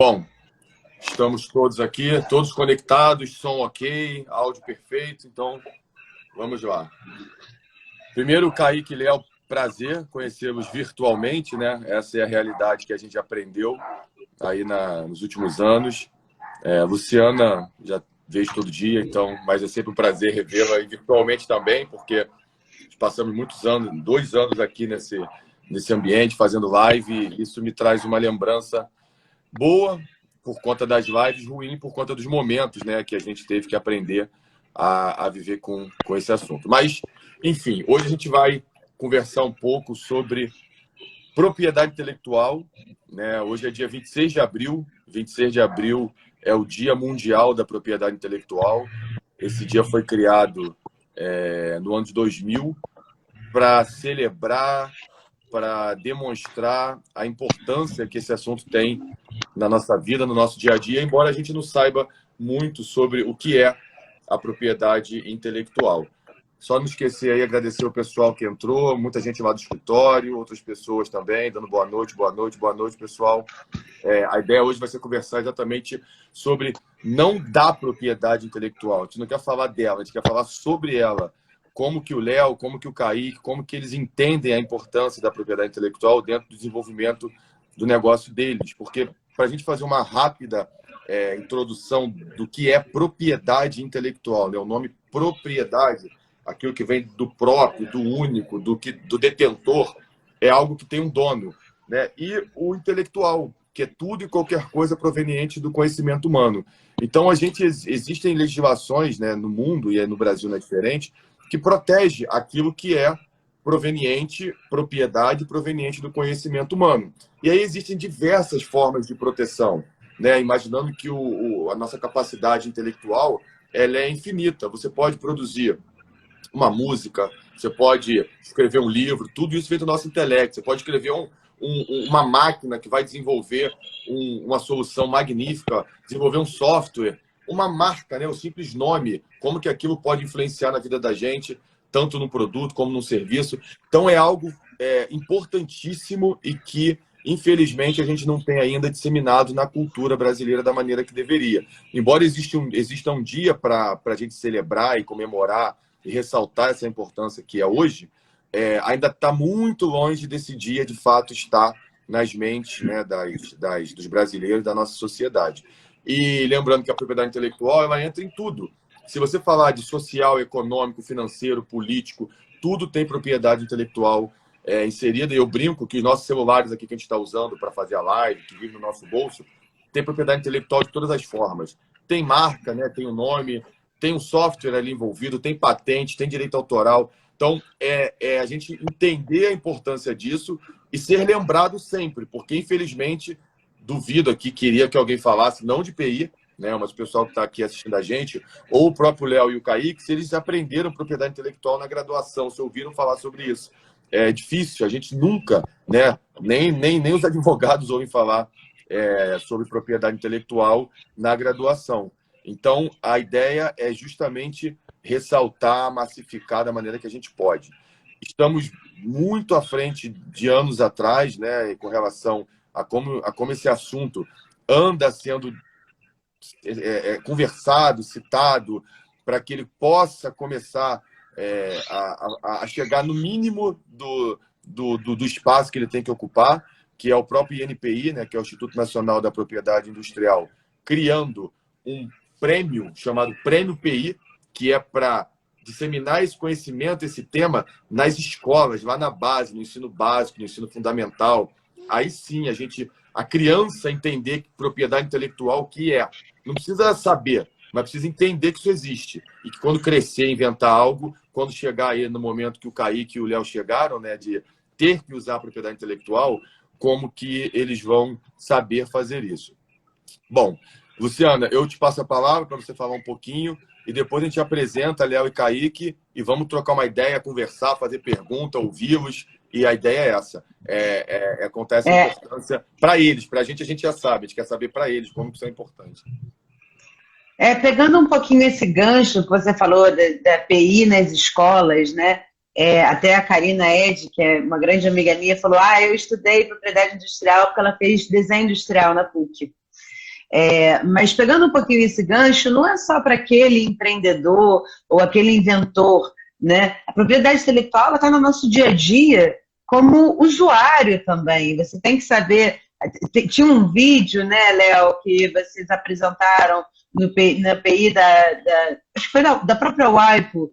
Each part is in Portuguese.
Bom, estamos todos aqui, todos conectados, som ok, áudio perfeito, então vamos lá. Primeiro, Kaique e Léo, prazer conhecê-los virtualmente, né? Essa é a realidade que a gente aprendeu aí nos últimos anos. Luciana, já vejo todo dia, então, mas é sempre um prazer revê-la aí virtualmente também, porque passamos muitos anos, 2 anos aqui nesse ambiente, fazendo live, e isso me traz uma lembrança boa por conta das lives, ruim por conta dos momentos, né, que a gente teve que aprender a viver com esse assunto. Mas, enfim, hoje a gente vai conversar um pouco sobre propriedade intelectual, né? Hoje é dia 26 de abril. 26 de abril é o Dia Mundial da Propriedade Intelectual. Esse dia foi criado no ano de 2000 para celebrar, para demonstrar a importância que esse assunto tem na nossa vida, no nosso dia a dia, embora a gente não saiba muito sobre o que é a propriedade intelectual. Só não esquecer aí, agradecer o pessoal que entrou, muita gente lá do escritório, outras pessoas também, dando boa noite, pessoal. A ideia hoje vai ser conversar exatamente sobre não da propriedade intelectual. A gente não quer falar dela, a gente quer falar sobre ela. Como que o Léo, como que o Kaique, como que eles entendem a importância da propriedade intelectual dentro do desenvolvimento do negócio deles. Porque, para a gente fazer uma rápida introdução do que é propriedade intelectual, né? O nome propriedade, aquilo que vem do próprio, do único, do detentor, é algo que tem um dono, né? E o intelectual, que é tudo e qualquer coisa proveniente do conhecimento humano. Então, existem legislações, né, no mundo, e no Brasil não é diferente, que protege aquilo que é propriedade proveniente do conhecimento humano. E aí existem diversas formas de proteção, né? Imaginando que a nossa capacidade intelectual ela é infinita. Você pode produzir uma música, você pode escrever um livro, tudo isso vem do nosso intelecto. Você pode escrever uma máquina que vai desenvolver uma solução magnífica, desenvolver um software, uma marca, né? O simples nome, como que aquilo pode influenciar na vida da gente, tanto no produto como no serviço. Então, é algo importantíssimo e que, infelizmente, a gente não tem ainda disseminado na cultura brasileira da maneira que deveria. Embora exista um dia para a gente celebrar e comemorar e ressaltar essa importância que é hoje, ainda está muito longe desse dia, de fato, estar nas mentes, né, dos brasileiros, da nossa sociedade. E lembrando que a propriedade intelectual ela entra em tudo. Se você falar de social, econômico, financeiro, político, tudo tem propriedade intelectual inserida. E eu brinco que os nossos celulares aqui que a gente está usando para fazer a live, que vive no nosso bolso, tem propriedade intelectual de todas as formas. Tem marca, né, tem o nome, tem um software ali envolvido, tem patente, tem direito autoral. Então, a gente entender a importância disso e ser lembrado sempre, porque, infelizmente, duvido aqui, queria que alguém falasse, não de PI, né, mas o pessoal que está aqui assistindo a gente, ou o próprio Léo e o Kaique, se eles aprenderam propriedade intelectual na graduação, se ouviram falar sobre isso. É difícil, a gente nunca, né, nem os advogados ouvem falar sobre propriedade intelectual na graduação. Então, a ideia é justamente ressaltar, massificar da maneira que a gente pode. Estamos muito à frente de anos atrás, né, com relação a como esse assunto anda sendo conversado, citado, para que ele possa começar a chegar no mínimo do espaço que ele tem que ocupar, que é o próprio INPI, né, que é o Instituto Nacional da Propriedade Industrial, criando um prêmio chamado Prêmio PI, que é para disseminar esse conhecimento, esse tema, nas escolas, lá na base, no ensino básico, no ensino fundamental. Aí sim, a criança entender que propriedade intelectual o que é. Não precisa saber, mas precisa entender que isso existe. E que quando crescer, inventar algo, quando chegar aí no momento que o Kaique e o Léo chegaram, né, de ter que usar a propriedade intelectual, como que eles vão saber fazer isso. Bom, Luciana, eu te passo a palavra para você falar um pouquinho e depois a gente apresenta Léo e Kaique e vamos trocar uma ideia, conversar, fazer pergunta, ouvi-los. E a ideia é essa. Acontece a importância para eles. Para a gente já sabe. A gente quer saber para eles como isso é importante. Pegando um pouquinho esse gancho que você falou da PI nas escolas, né? Até a Karina Ed, que é uma grande amiga minha, falou: eu estudei propriedade industrial porque ela fez desenho industrial na PUC. Mas pegando um pouquinho esse gancho, não é só para aquele empreendedor ou aquele inventor, né? A propriedade intelectual está no nosso dia a dia como usuário também. Você tem que saber. Tinha um vídeo, né, Léo, que vocês apresentaram na API acho que foi da própria Waipo,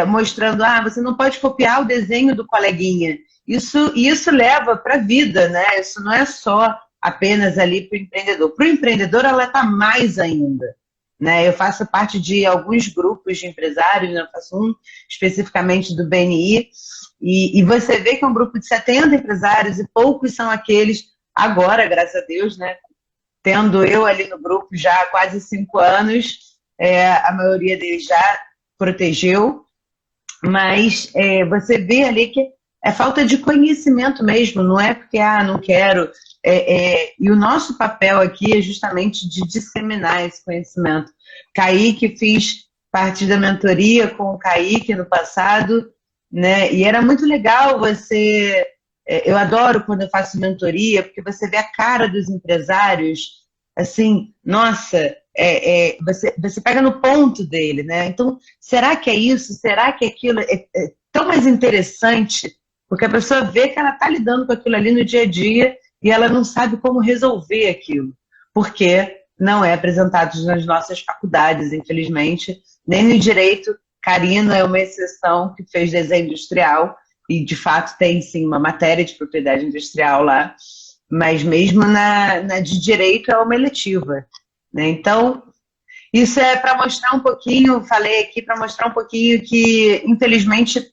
mostrando, você não pode copiar o desenho do coleguinha. Isso leva para a vida, né? Isso não é só apenas ali para o empreendedor. Para o empreendedor, ela está mais ainda. Né? Eu faço parte de alguns grupos de empresários, né? Eu faço um especificamente do BNI, e você vê que é um grupo de 70 empresários e poucos são aqueles, agora, graças a Deus, né? Tendo eu ali no grupo já há quase 5 anos, a maioria deles já protegeu, mas você vê ali que é falta de conhecimento mesmo, não é porque, não quero. E o nosso papel aqui é justamente de disseminar esse conhecimento. Kaique, fiz parte da mentoria com o Kaique no passado, né? E era muito legal você... Eu adoro quando eu faço mentoria, porque você vê a cara dos empresários, assim, nossa, você pega no ponto dele, né? Então, será que é isso? Será que aquilo é tão mais interessante? Porque a pessoa vê que ela está lidando com aquilo ali no dia a dia e ela não sabe como resolver aquilo, porque não é apresentado nas nossas faculdades, infelizmente, nem no direito. Karina é uma exceção que fez desenho industrial e, de fato, tem, sim, uma matéria de propriedade industrial lá, mas mesmo na de direito é uma eletiva, né? Então, isso é para mostrar um pouquinho, falei aqui para mostrar um pouquinho que, infelizmente,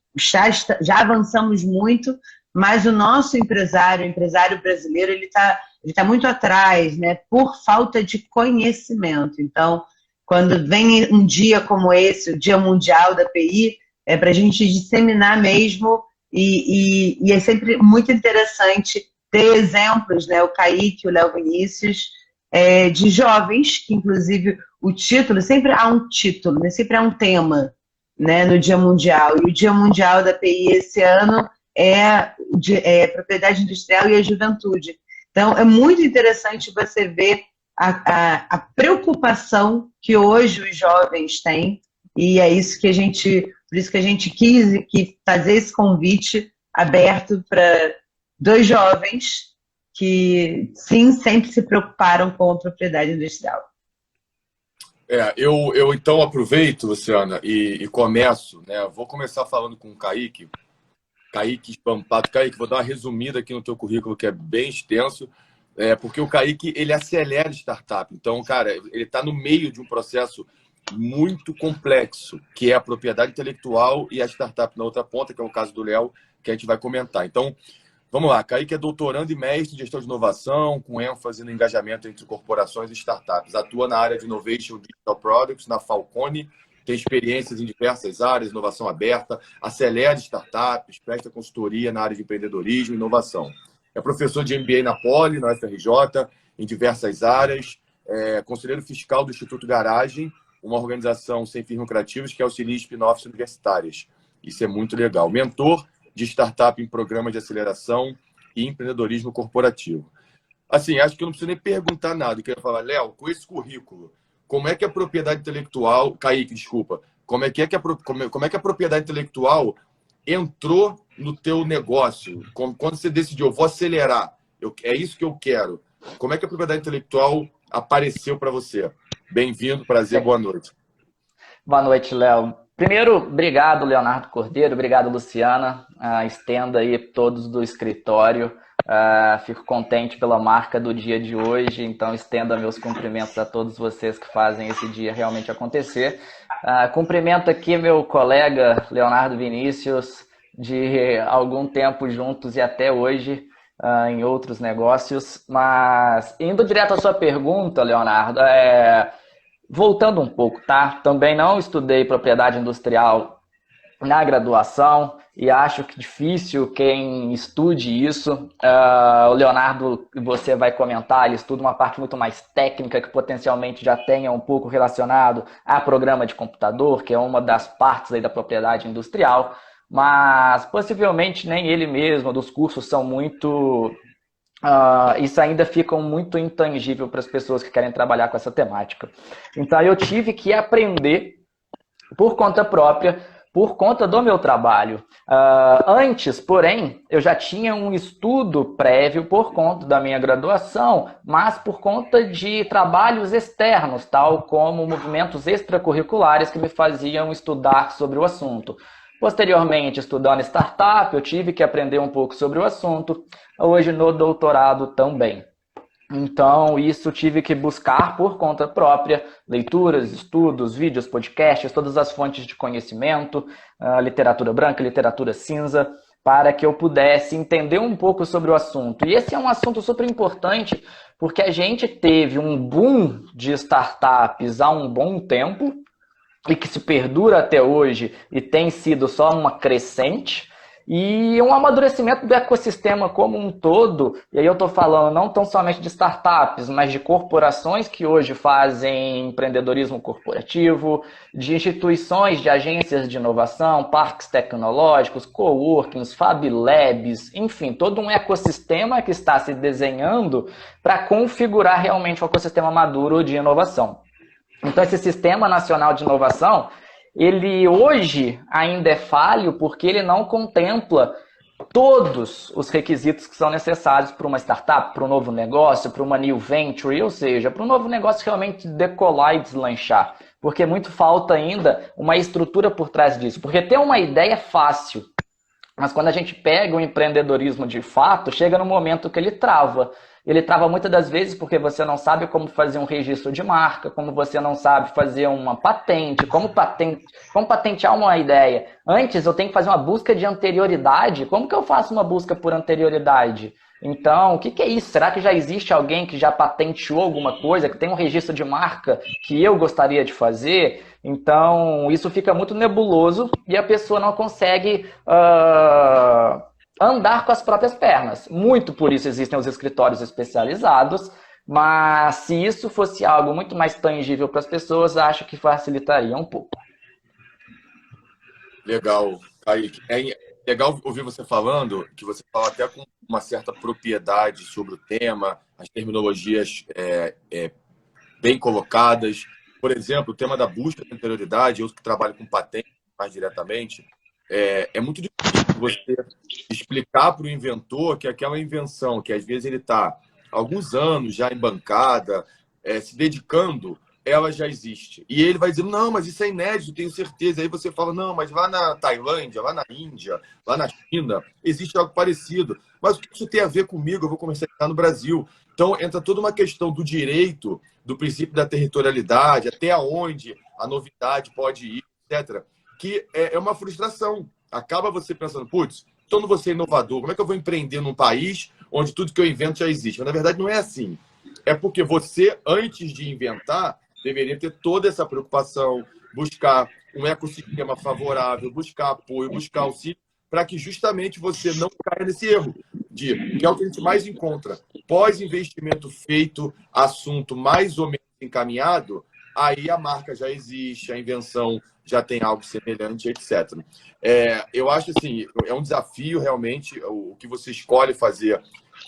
já avançamos muito, mas o nosso empresário, o empresário brasileiro, ele tá muito atrás, né, por falta de conhecimento. Então, quando vem um dia como esse, o Dia Mundial da PI, é para a gente disseminar mesmo, e é sempre muito interessante ter exemplos, né, o Kaique, o Léo Vinícius, de jovens, que inclusive o título, sempre há um título, né, sempre há um tema, né, no Dia Mundial. E o Dia Mundial da PI esse ano é propriedade industrial e a juventude. Então, é muito interessante você ver a preocupação que hoje os jovens têm, e é isso que por isso que a gente quis fazer esse convite aberto para 2 jovens que, sim, sempre se preocuparam com a propriedade industrial. Eu então aproveito, Luciana, e começo, né? Vou começar falando com o Kaique Espampado. Kaique, vou dar uma resumida aqui no teu currículo, que é bem extenso, porque o Kaique, ele acelera startup. Então, cara, ele está no meio de um processo muito complexo, que é a propriedade intelectual e a startup na outra ponta, que é o caso do Léo, que a gente vai comentar. Então, vamos lá. Kaique é doutorando e mestre em gestão de inovação, com ênfase no engajamento entre corporações e startups. Atua na área de Innovation Digital Products, na Falcone, tem experiências em diversas áreas, inovação aberta, acelera startups, presta consultoria na área de empreendedorismo e inovação. É professor de MBA na Poli, na UFRJ, em diversas áreas, conselheiro fiscal do Instituto Garagem, uma organização sem fins lucrativos que auxilia spin-offs universitárias. Isso é muito legal. Mentor de startup em programas de aceleração e empreendedorismo corporativo. Assim, acho que eu não preciso nem perguntar nada. Eu queria falar, Léo, com esse currículo, como é que a propriedade intelectual... Kaique, desculpa. Como é que a propriedade intelectual entrou no teu negócio? Quando você decidiu, eu vou acelerar, é isso que eu quero. Como é que a propriedade intelectual apareceu para você? Bem-vindo, prazer, boa noite. Boa noite, Léo. Primeiro, obrigado, Leonardo Cordeiro, obrigado, Luciana. Estenda aí todos do escritório. Fico contente pela marca do dia de hoje, então estenda meus cumprimentos a todos vocês que fazem esse dia realmente acontecer. Cumprimento aqui meu colega Leonardo Vinícius, de algum tempo juntos e até hoje em outros negócios. Mas indo direto à sua pergunta, Leonardo, voltando um pouco, tá? Também não estudei propriedade industrial na graduação e acho que difícil quem estude isso. O Leonardo, você vai comentar, ele estuda uma parte muito mais técnica que potencialmente já tenha um pouco relacionado a programa de computador, que é uma das partes aí da propriedade industrial, mas possivelmente nem ele mesmo, dos cursos são muito isso ainda fica muito intangível para as pessoas que querem trabalhar com essa temática. Então eu tive que aprender por conta própria, por conta do meu trabalho. Antes, porém, eu já tinha um estudo prévio por conta da minha graduação, mas por conta de trabalhos externos, tal como movimentos extracurriculares que me faziam estudar sobre o assunto. Posteriormente, estudando startup, eu tive que aprender um pouco sobre o assunto, hoje no doutorado também. Então, isso tive que buscar por conta própria, leituras, estudos, vídeos, podcasts, todas as fontes de conhecimento, literatura branca, literatura cinza, para que eu pudesse entender um pouco sobre o assunto. E esse é um assunto super importante, porque a gente teve um boom de startups há um bom tempo, e que se perdura até hoje e tem sido só uma crescente, e um amadurecimento do ecossistema como um todo, e aí eu estou falando não tão somente de startups, mas de corporações que hoje fazem empreendedorismo corporativo, de instituições, de agências de inovação, parques tecnológicos, coworkings, Fab Labs, enfim, todo um ecossistema que está se desenhando para configurar realmente um ecossistema maduro de inovação. Então, esse Sistema Nacional de Inovação, ele hoje ainda é falho porque ele não contempla todos os requisitos que são necessários para uma startup, para um novo negócio, para uma new venture, ou seja, para um novo negócio realmente decolar e deslanchar. Porque muito falta ainda uma estrutura por trás disso. Porque ter uma ideia é fácil, mas quando a gente pega o empreendedorismo de fato, chega no momento que ele trava. Ele trava muitas das vezes porque você não sabe como fazer um registro de marca, como você não sabe fazer uma patente, como patentear uma ideia. Antes eu tenho que fazer uma busca de anterioridade. Como que eu faço uma busca por anterioridade? Então, o que é isso? Será que já existe alguém que já patenteou alguma coisa, que tem um registro de marca que eu gostaria de fazer? Então, isso fica muito nebuloso e a pessoa não consegue andar com as próprias pernas. Muito por isso existem os escritórios especializados, mas se isso fosse algo muito mais tangível para as pessoas, acho que facilitaria um pouco. Legal, Kaique. É legal ouvir você falando, que você fala até com uma certa propriedade sobre o tema, as terminologias bem colocadas. Por exemplo, o tema da busca da anterioridade, eu que trabalho com patente mais diretamente, é muito difícil você explicar para o inventor que aquela invenção, que às vezes ele está há alguns anos já em bancada, se dedicando, ela já existe. E ele vai dizer, não, mas isso é inédito, tenho certeza. Aí você fala, não, mas lá na Tailândia, lá na Índia, lá na China, existe algo parecido. Mas o que isso tem a ver comigo? Eu vou começar a estar no Brasil. Então, entra toda uma questão do direito, do princípio da territorialidade, até onde a novidade pode ir, etc., que é uma frustração. Acaba você pensando, putz, então não vou ser inovador, como é que eu vou empreender num país onde tudo que eu invento já existe? Mas, na verdade, não é assim. É porque você, antes de inventar, deveria ter toda essa preocupação, buscar um ecossistema favorável, buscar apoio, buscar auxílio, para que justamente você não caia nesse erro, que é o que a gente mais encontra. Pós-investimento feito, assunto mais ou menos encaminhado, aí a marca já existe, a invenção já tem algo semelhante, etc. Eu acho assim, é um desafio realmente o que você escolhe fazer,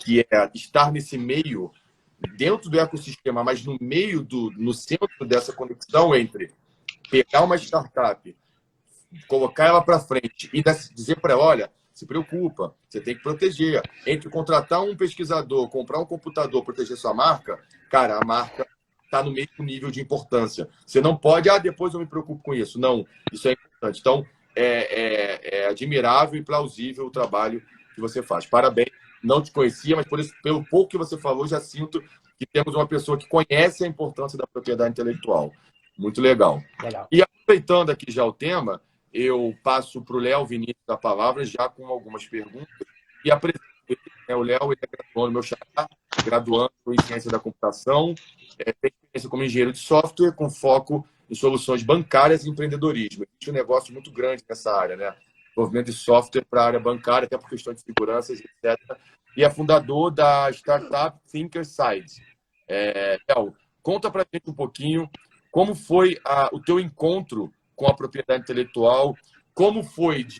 que é estar nesse meio, dentro do ecossistema, mas no meio, no centro dessa conexão entre pegar uma startup, colocar ela para frente e dizer para ela, olha, se preocupa, você tem que proteger. Entre contratar um pesquisador, comprar um computador, proteger sua marca, cara, a marca está no mesmo nível de importância. Você não pode, depois eu me preocupo com isso. Não, isso é importante. Então, é admirável e plausível o trabalho que você faz. Parabéns. Não te conhecia, mas pelo pouco que você falou, já sinto que temos uma pessoa que conhece a importância da propriedade intelectual. Muito legal. E aproveitando aqui já o tema, eu passo para o Léo Vinícius a palavra, já com algumas perguntas. E apresento o Léo, ele é graduando meu xará, graduando em ciência da computação, tem experiência como engenheiro de software, com foco em soluções bancárias e empreendedorismo. Existe um negócio muito grande nessa área, né? Desenvolvimento de software para a área bancária, até por questão de segurança, etc. E é fundador da startup Thinkerside. Léo, conta para a gente um pouquinho como foi o teu encontro com a propriedade intelectual, como foi de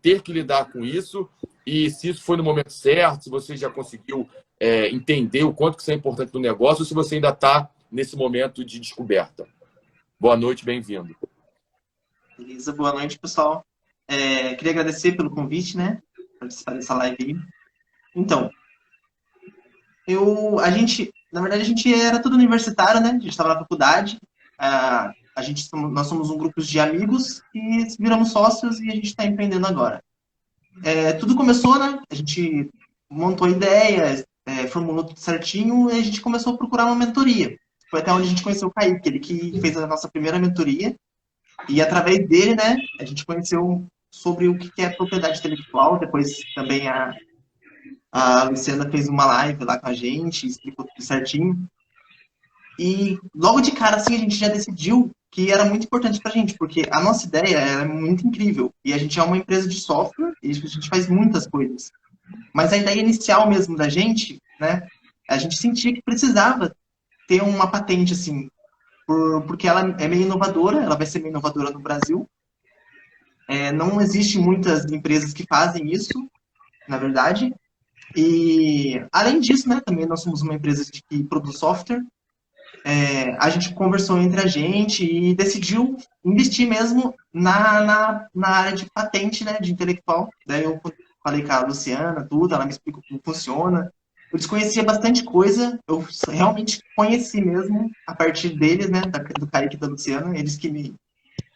ter que lidar com isso e se isso foi no momento certo, se você já conseguiu entender o quanto que isso é importante no negócio, ou se você ainda está nesse momento de descoberta. Boa noite, bem-vindo. Beleza, boa noite, pessoal. Queria agradecer pelo convite, né? Participar dessa live aí. Então, na verdade, a gente era tudo universitário, né? A gente estava na faculdade. Nós somos um grupo de amigos e viramos sócios e a gente está empreendendo agora. Tudo começou, né? A gente montou ideias, formulou tudo certinho e a gente começou a procurar uma mentoria. Foi até onde a gente conheceu o Kaique, ele que fez a nossa primeira mentoria. E através dele, né, a gente conheceu sobre o que é propriedade intelectual. Depois também a Luciana fez uma live lá com a gente, explicou tudo certinho. E logo de cara, assim, a gente já decidiu que era muito importante pra gente, porque a nossa ideia é muito incrível. E a gente é uma empresa de software e a gente faz muitas coisas. Mas a ideia inicial mesmo da gente, né, a gente sentia que precisava ter uma patente, assim, porque ela é meio inovadora, ela vai ser meio inovadora no Brasil. Não existe muitas empresas que fazem isso, na verdade. E, além disso, né, também nós somos uma empresa que produz software. A gente conversou entre a gente e decidiu investir mesmo na área de patente, né, de intelectual. Daí eu falei com a Luciana, tudo, ela me explicou como funciona. Eu desconhecia bastante coisa, eu realmente conheci mesmo a partir deles, né, do Kaique e da Luciana, eles que me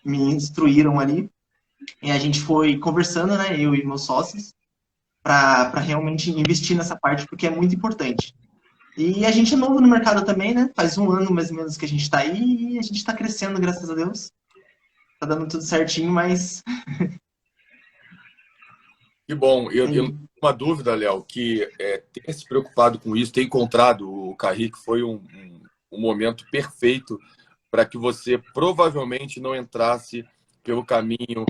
instruíram ali. E a gente foi conversando, né, eu e meus sócios, para realmente investir nessa parte, porque é muito importante. E a gente é novo no mercado também, né, faz um ano mais ou menos que a gente está aí e a gente está crescendo, graças a Deus. Tá dando tudo certinho, mas... Que bom. Eu tenho uma dúvida, Léo, que ter se preocupado com isso, ter encontrado o Kaique foi um momento perfeito para que você provavelmente não entrasse pelo caminho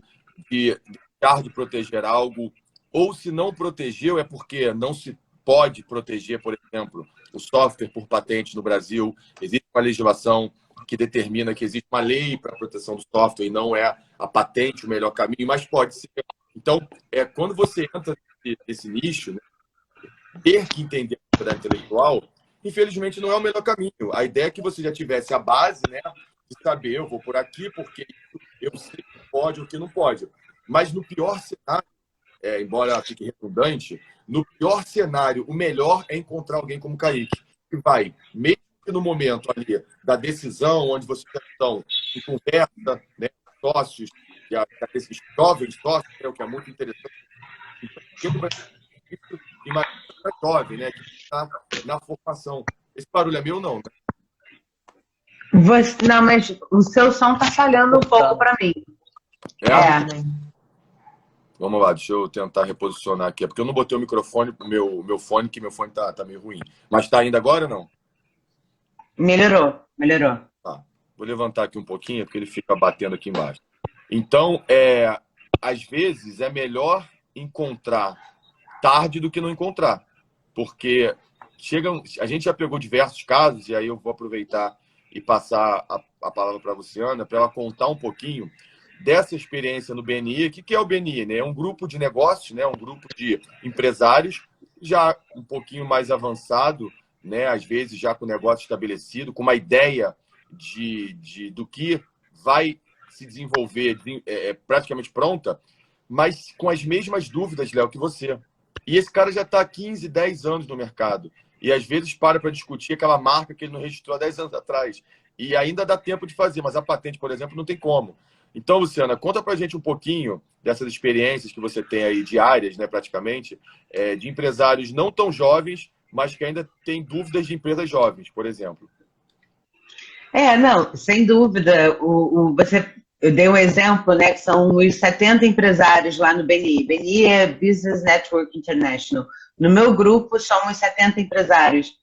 de deixar de proteger algo, ou se não protegeu é porque não se pode proteger, por exemplo, o software por patente no Brasil. Existe uma legislação que determina que existe uma lei para a proteção do software e não é a patente o melhor caminho, mas pode ser. Então, quando você entra nesse nicho, né, ter que entender a propriedade intelectual, infelizmente não é o melhor caminho. A ideia é que você já tivesse a base, né, de saber, eu vou por aqui porque eu sei o que pode ou o que não pode. Mas no pior cenário, embora fique redundante, no pior cenário, o melhor é encontrar alguém como o Kaique, que vai, mesmo que no momento ali da decisão, onde vocês estão em conversa, né, sócios, esses jovens sócios, o que é muito interessante, e mais jovem, né, que está na formação. Esse barulho é meu, não, né? Não, mas o seu som está falhando um pouco para mim. Vamos lá, deixa eu tentar reposicionar aqui. É porque eu não botei o microfone, meu fone, que meu fone tá meio ruim. Mas tá ainda agora ou não? Melhorou. Tá. Vou levantar aqui um pouquinho, porque ele fica batendo aqui embaixo. Então, às vezes, é melhor encontrar tarde do que não encontrar. Porque a gente já pegou diversos casos, e aí eu vou aproveitar e passar a palavra para a Luciana, para ela contar um pouquinho dessa experiência no BNI. O que é o BNI? Né? É um grupo de negócios, né? Um grupo de empresários já um pouquinho mais avançado, né? Às vezes já com o negócio estabelecido, com uma ideia do que vai se desenvolver praticamente pronta, mas com as mesmas dúvidas, Léo, que você. E esse cara já está há 15, 10 anos no mercado. E às vezes para discutir aquela marca que ele não registrou há 10 anos atrás. E ainda dá tempo de fazer, mas a patente, por exemplo, não tem como. Então, Luciana, conta pra gente um pouquinho dessas experiências que você tem aí diárias, né, praticamente, de empresários não tão jovens, mas que ainda têm dúvidas de empresas jovens, por exemplo. Não, sem dúvida. Eu dei um exemplo, né, que são os 70 empresários lá no BNI. BNI é Business Network International. No meu grupo, somos 70 empresários.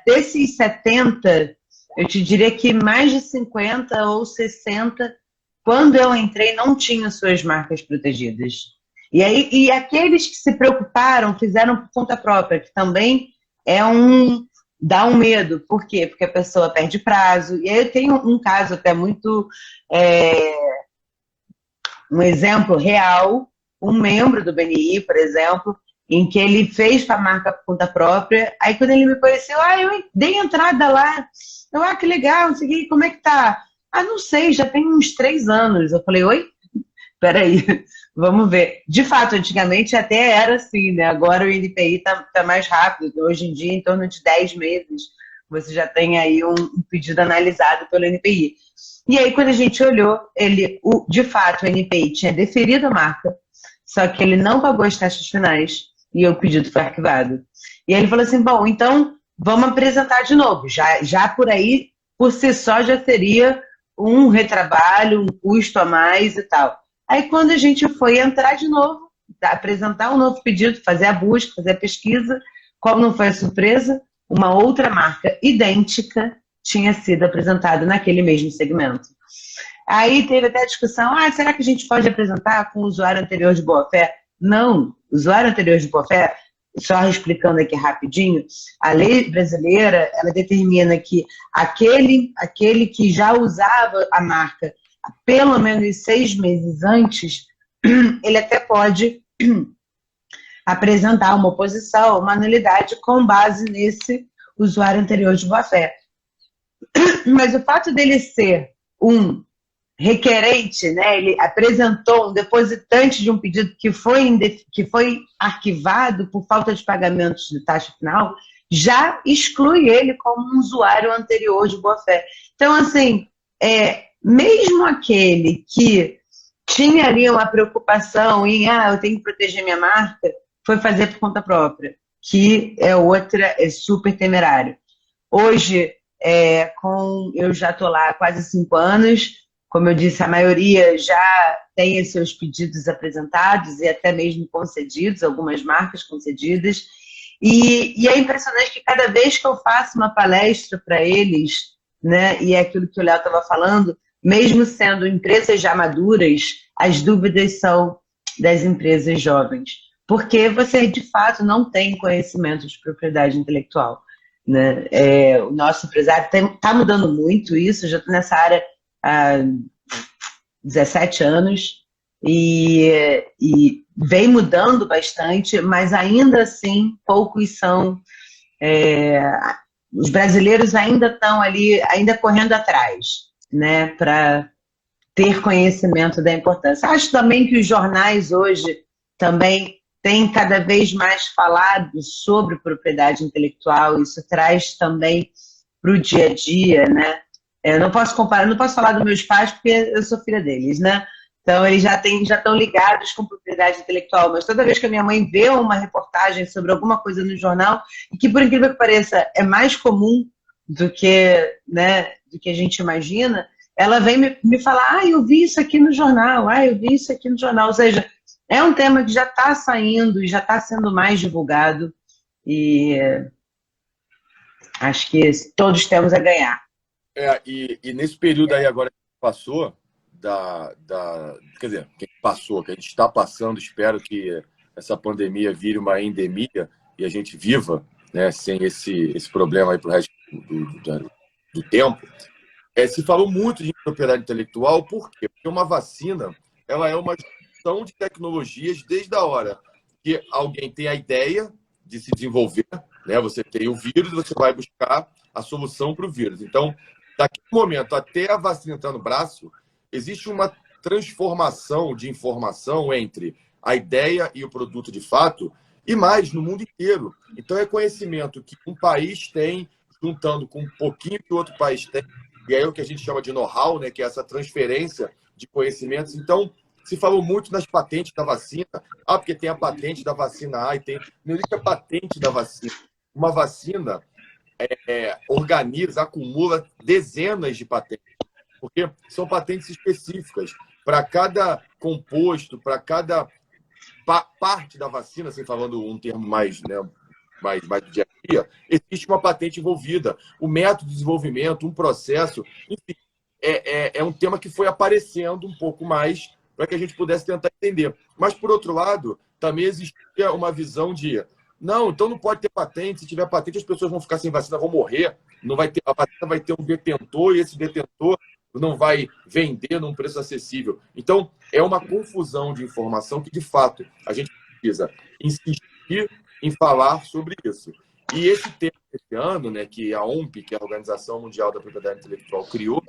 Desses 70, eu te diria que mais de 50 ou 60, quando eu entrei, não tinham suas marcas protegidas. E aqueles que se preocuparam, fizeram por conta própria, que também dá um medo. Por quê? Porque a pessoa perde prazo. E aí eu tenho um caso até muito... um exemplo real, um membro do BNI, por exemplo, em que ele fez para a marca por conta própria. Aí quando ele me conheceu, eu dei entrada lá. Que legal, não sei o que, como é que tá? Não sei, já tem uns 3 anos. Eu falei, oi? Peraí, vamos ver. De fato, antigamente até era assim, né? Agora o NPI tá mais rápido. Hoje em dia, em torno de 10 meses, você já tem aí um pedido analisado pelo NPI. E aí, quando a gente olhou, de fato, o NPI tinha deferido a marca, só que ele não pagou as taxas finais e o pedido foi arquivado. E aí ele falou assim, bom, então vamos apresentar de novo. Já por aí, por si só, já seria um retrabalho, um custo a mais e tal. Aí quando a gente foi entrar de novo, apresentar um novo pedido, fazer a busca, fazer a pesquisa, qual não foi a surpresa? Uma outra marca idêntica tinha sido apresentada naquele mesmo segmento. Aí teve até a discussão, será que a gente pode apresentar com o usuário anterior de boa-fé? Não, o usuário anterior de boa-fé, só explicando aqui rapidinho, a lei brasileira, ela determina que aquele que já usava a marca pelo menos 6 meses antes, ele até pode apresentar uma oposição, uma nulidade com base nesse usuário anterior de boa-fé. Mas o fato dele ser um requerente, né, ele apresentou um depositante de um pedido que foi arquivado por falta de pagamentos de taxa final, já exclui ele como um usuário anterior de boa-fé. Então, assim, mesmo aquele que tinha ali uma preocupação em, eu tenho que proteger minha marca, foi fazer por conta própria, que é super temerário. Hoje, eu já estou lá há quase 5 anos, como eu disse, a maioria já tem os seus pedidos apresentados e até mesmo concedidos, algumas marcas concedidas, e é impressionante que cada vez que eu faço uma palestra para eles, né, e é aquilo que o Léo estava falando, mesmo sendo empresas já maduras, as dúvidas são das empresas jovens, porque você, de fato, não tem conhecimento de propriedade intelectual, né? O nosso empresário está mudando muito isso, já estou nessa área há 17 anos e vem mudando bastante, mas ainda assim, poucos são... os brasileiros ainda estão ali, ainda correndo atrás, né, para ter conhecimento da importância. Acho também que os jornais hoje também têm cada vez mais falado sobre propriedade intelectual, isso traz também para o dia a dia, né? Eu não posso comparar, não posso falar dos meus pais porque eu sou filha deles, né? Então eles já estão ligados com propriedade intelectual, mas toda vez que a minha mãe vê uma reportagem sobre alguma coisa no jornal, e que por incrível que pareça é mais comum do que, né, do que a gente imagina, ela vem me falar, eu vi isso aqui no jornal, eu vi isso aqui no jornal. Ou seja, é um tema que já está saindo e já está sendo mais divulgado e acho que todos temos a ganhar. E nesse período aí agora que passou, quer dizer, que passou, que a gente está passando, espero que essa pandemia vire uma endemia e a gente viva, né, sem esse problema aí para o resto do tempo. Se falou muito de propriedade intelectual, por quê? Porque uma vacina, ela é uma junção de tecnologias desde a hora que alguém tem a ideia de se desenvolver, né? Você tem o vírus, você vai buscar a solução para o vírus. Então, daquele momento até a vacina entrar no braço, existe uma transformação de informação entre a ideia e o produto de fato, e mais, no mundo inteiro. Então, é conhecimento que um país tem, juntando com um pouquinho que o outro país tem, e aí é o que a gente chama de know-how, né, que é essa transferência de conhecimentos. Então, se falou muito nas patentes da vacina. Porque tem a patente da vacina A e tem... Não existe a patente da vacina. Uma vacina organiza, acumula dezenas de patentes, porque são patentes específicas para cada composto, para cada parte da vacina, assim, falando um termo mais, né, mais do dia a dia, existe uma patente envolvida, o método de desenvolvimento, um processo, enfim, é um tema que foi aparecendo um pouco mais para que a gente pudesse tentar entender. Mas, por outro lado, também existia uma visão de não, então não pode ter patente, se tiver patente as pessoas vão ficar sem vacina, vão morrer, não vai ter, a vacina vai ter um detentor e esse detentor não vai vender num preço acessível. Então, é uma confusão de informação que, de fato, a gente precisa insistir em falar sobre isso. E esse tema desse ano, né, que a OMP, que é a Organização Mundial da Propriedade Intelectual, criou,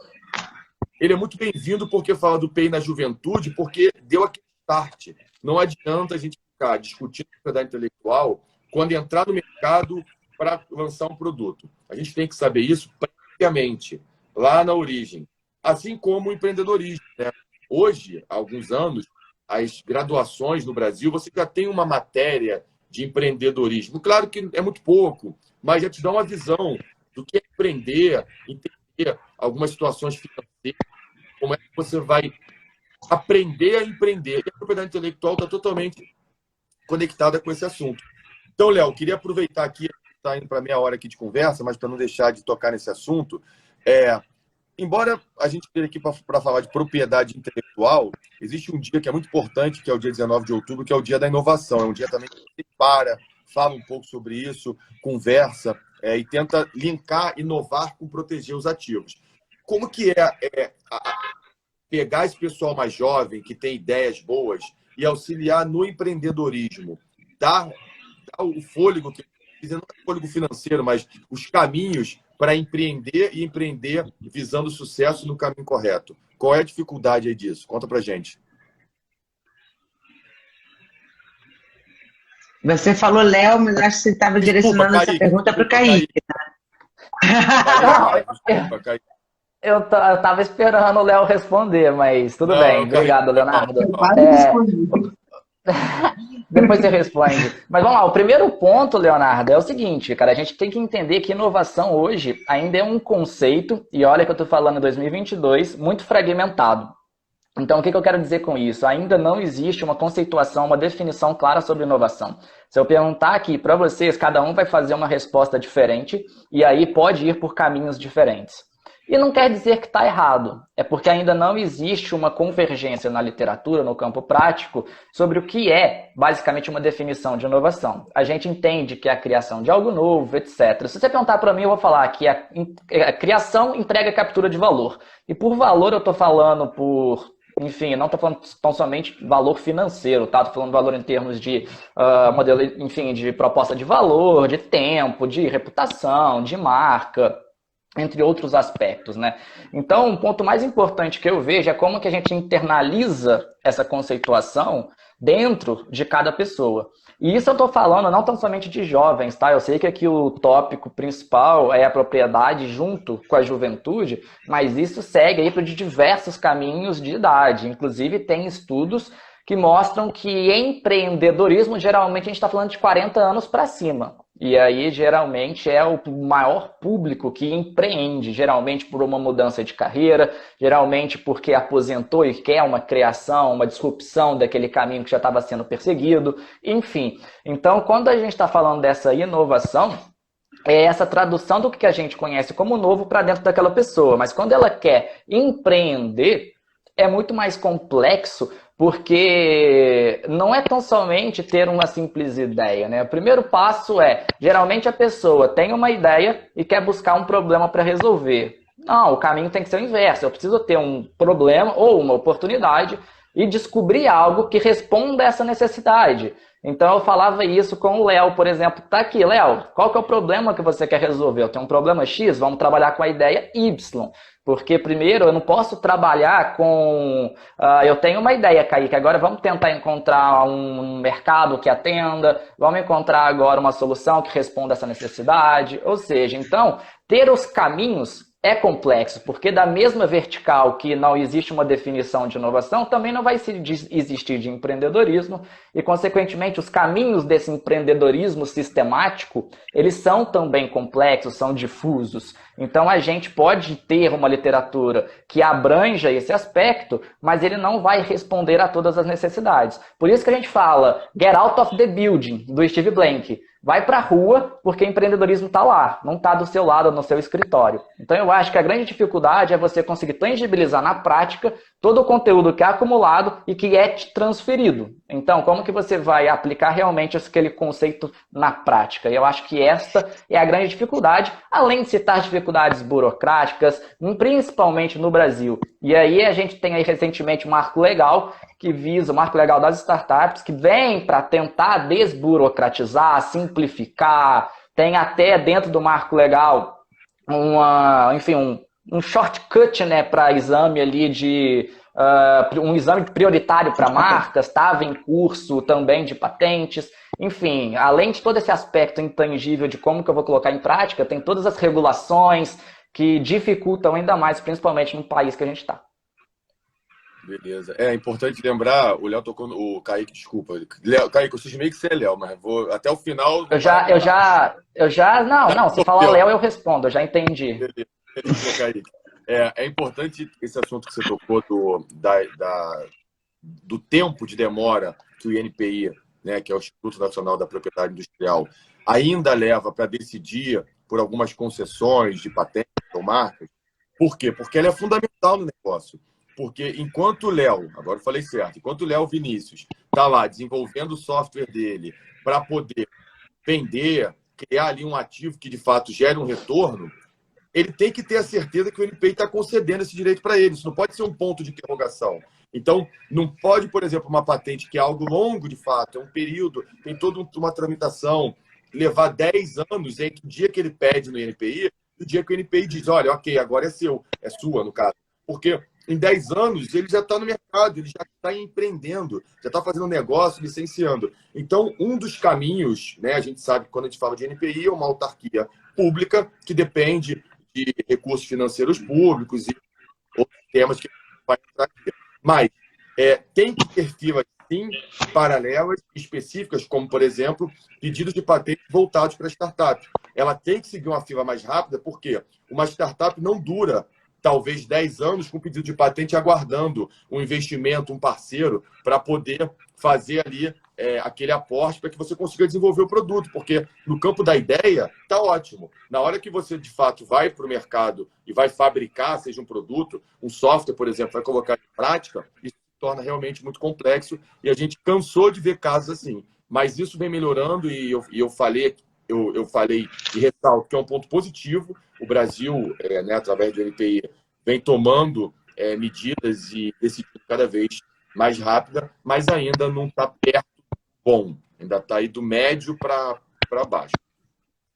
ele é muito bem-vindo porque fala do PEI na juventude, porque deu aquele start. Não adianta a gente ficar discutindo propriedade intelectual quando entrar no mercado para lançar um produto. A gente tem que saber isso previamente, lá na origem. Assim como o empreendedorismo, né? Hoje, há alguns anos, as graduações no Brasil, você já tem uma matéria de empreendedorismo. Claro que é muito pouco, mas já te dá uma visão do que é empreender, entender algumas situações financeiras, como é que você vai aprender a empreender. E a propriedade intelectual está totalmente conectada com esse assunto. Então, Léo, queria aproveitar aqui, está indo para meia hora aqui de conversa, mas para não deixar de tocar nesse assunto, embora a gente esteja aqui para falar de propriedade intelectual, existe um dia que é muito importante, que é o dia 19 de outubro, que é o dia da inovação. É um dia também que você fala um pouco sobre isso, conversa e tenta linkar, inovar com proteger os ativos. Como que pegar esse pessoal mais jovem, que tem ideias boas, e auxiliar no empreendedorismo? Dar o fôlego, não é fôlego financeiro, mas os caminhos para empreender e empreender visando sucesso no caminho correto. Qual é a dificuldade aí disso? Conta pra gente. Você falou Léo, mas acho que você estava direcionando essa pergunta para o Kaique. Eu estava esperando o Léo responder, mas tudo bem. Obrigado, Leonardo. Depois você responde. Mas vamos lá, o primeiro ponto, Leonardo, é o seguinte, cara, a gente tem que entender que inovação hoje ainda é um conceito, e olha que eu estou falando em 2022, muito fragmentado. Então, o que eu quero dizer com isso? Ainda não existe uma conceituação, uma definição clara sobre inovação. Se eu perguntar aqui para vocês, cada um vai fazer uma resposta diferente, e aí pode ir por caminhos diferentes. E não quer dizer que está errado, é porque ainda não existe uma convergência na literatura, no campo prático, sobre o que é basicamente uma definição de inovação. A gente entende que é a criação de algo novo, etc. Se você perguntar para mim, eu vou falar que a criação entrega captura de valor. E por valor eu estou falando enfim, não estou falando tão somente valor financeiro, tá? Estou falando valor em termos de modelo, enfim, de proposta de valor, de tempo, de reputação, de marca, entre outros aspectos, né? Então, um ponto mais importante que eu vejo é como que a gente internaliza essa conceituação dentro de cada pessoa. E isso eu estou falando não tão somente de jovens, tá? Eu sei que aqui o tópico principal é a propriedade junto com a juventude, mas isso segue aí para diversos caminhos de idade. Inclusive, tem estudos que mostram que empreendedorismo, geralmente, a gente está falando de 40 anos para cima. E aí, geralmente, é o maior público que empreende, geralmente por uma mudança de carreira, geralmente porque aposentou e quer uma criação, uma disrupção daquele caminho que já estava sendo perseguido, enfim. Então, quando a gente está falando dessa inovação, é essa tradução do que a gente conhece como novo para dentro daquela pessoa. Mas quando ela quer empreender, é muito mais complexo, porque não é tão somente ter uma simples ideia, né? O primeiro passo geralmente a pessoa tem uma ideia e quer buscar um problema para resolver. Não, o caminho tem que ser o inverso. Eu preciso ter um problema ou uma oportunidade e descobrir algo que responda a essa necessidade. Então eu falava isso com o Léo, por exemplo, que está aqui. Léo, qual que é o problema que você quer resolver? Eu tenho um problema X, vamos trabalhar com a ideia Y. Porque, primeiro, eu não posso trabalhar com... eu tenho uma ideia, Kaique, agora vamos tentar encontrar um mercado que atenda, vamos encontrar agora uma solução que responda a essa necessidade. Ou seja, então, ter os caminhos é complexo, porque da mesma vertical que não existe uma definição de inovação, também não vai existir de empreendedorismo e, consequentemente, os caminhos desse empreendedorismo sistemático, eles são também complexos, são difusos. Então, a gente pode ter uma literatura que abranja esse aspecto, mas ele não vai responder a todas as necessidades. Por isso que a gente fala, get out of the building, do Steve Blank. Vai para a rua, porque empreendedorismo está lá, não está do seu lado, no seu escritório. Então eu acho que a grande dificuldade é você conseguir tangibilizar na prática todo o conteúdo que é acumulado e que é transferido. Então, como que você vai aplicar realmente aquele conceito na prática? E eu acho que esta é a grande dificuldade, além de citar dificuldades burocráticas, principalmente no Brasil. E aí a gente tem aí recentemente um marco legal que visa, o marco legal das startups, que vem para tentar desburocratizar, simplificar, tem até dentro do marco legal um shortcut, né, para exame ali um exame prioritário para marcas, estava em curso também de patentes. Enfim, além de todo esse aspecto intangível de como que eu vou colocar em prática, tem todas as regulações que dificultam ainda mais, principalmente no país que a gente está. Beleza. É importante lembrar, o Léo tocou o Kaique, desculpa. Léo, Kaique, eu cismei que você é Léo, mas vou até o final. Não, se falar Léo, eu respondo, eu já entendi. Beleza, Kaique. É importante esse assunto que você tocou do tempo de demora que o INPI, né, que é o Instituto Nacional da Propriedade Industrial, ainda leva para decidir por algumas concessões de patentes ou marcas. Por quê? Porque ela é fundamental no negócio. Porque enquanto o Léo, agora eu falei certo, enquanto o Léo Vinícius está lá desenvolvendo o software dele para poder vender, criar ali um ativo que de fato gere um retorno, ele tem que ter a certeza que o INPI está concedendo esse direito para ele. Isso não pode ser um ponto de interrogação. Então, não pode, por exemplo, uma patente que é algo longo de fato, é um período, tem toda uma tramitação, levar 10 anos entre o dia que ele pede no INPI e o dia que o INPI diz, olha, ok, agora é seu, é sua, no caso. Porque em 10 anos ele já está no mercado, ele já está empreendendo, já está fazendo negócio, licenciando. Então, um dos caminhos, né, a gente sabe que quando a gente fala de INPI, é uma autarquia pública que depende de recursos financeiros públicos e outros temas que vai trazer. Mas tem que ter filas, sim, paralelas, específicas, como, por exemplo, pedidos de patente voltados para a startup. Ela tem que seguir uma fila mais rápida, porque uma startup não dura talvez 10 anos com pedido de patente aguardando um investimento, um parceiro, para poder fazer ali aquele aporte para que você consiga desenvolver o produto, porque no campo da ideia está ótimo. Na hora que você, de fato, vai para o mercado e vai fabricar, seja um produto, um software, por exemplo, vai colocar em prática, isso se torna realmente muito complexo e a gente cansou de ver casos assim. Mas isso vem melhorando e eu falei e ressalto que é um ponto positivo. O Brasil, né, através do INPI, vem tomando medidas e decidindo cada vez mais rápida, mas ainda não está perto do bom. Ainda está aí do médio para baixo.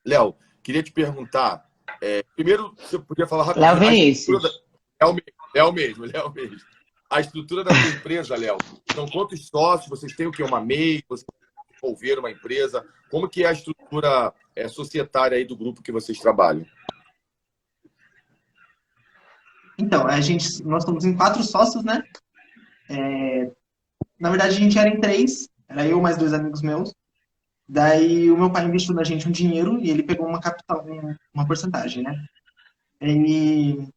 Léo, queria te perguntar, primeiro, você podia falar rapidinho... Léo Vinícius. Léo mesmo. A estrutura da sua empresa, Léo, então quantos sócios? Vocês têm o quê? Uma MEI? Vocês desenvolveram uma empresa? Como que é a estrutura societária aí do grupo que vocês trabalham? Então, nós estamos em 4 sócios, né? Na verdade, a gente era em 3, era eu mais 2 amigos meus. Daí o meu pai investiu na gente um dinheiro e ele pegou uma capital, uma porcentagem, né? E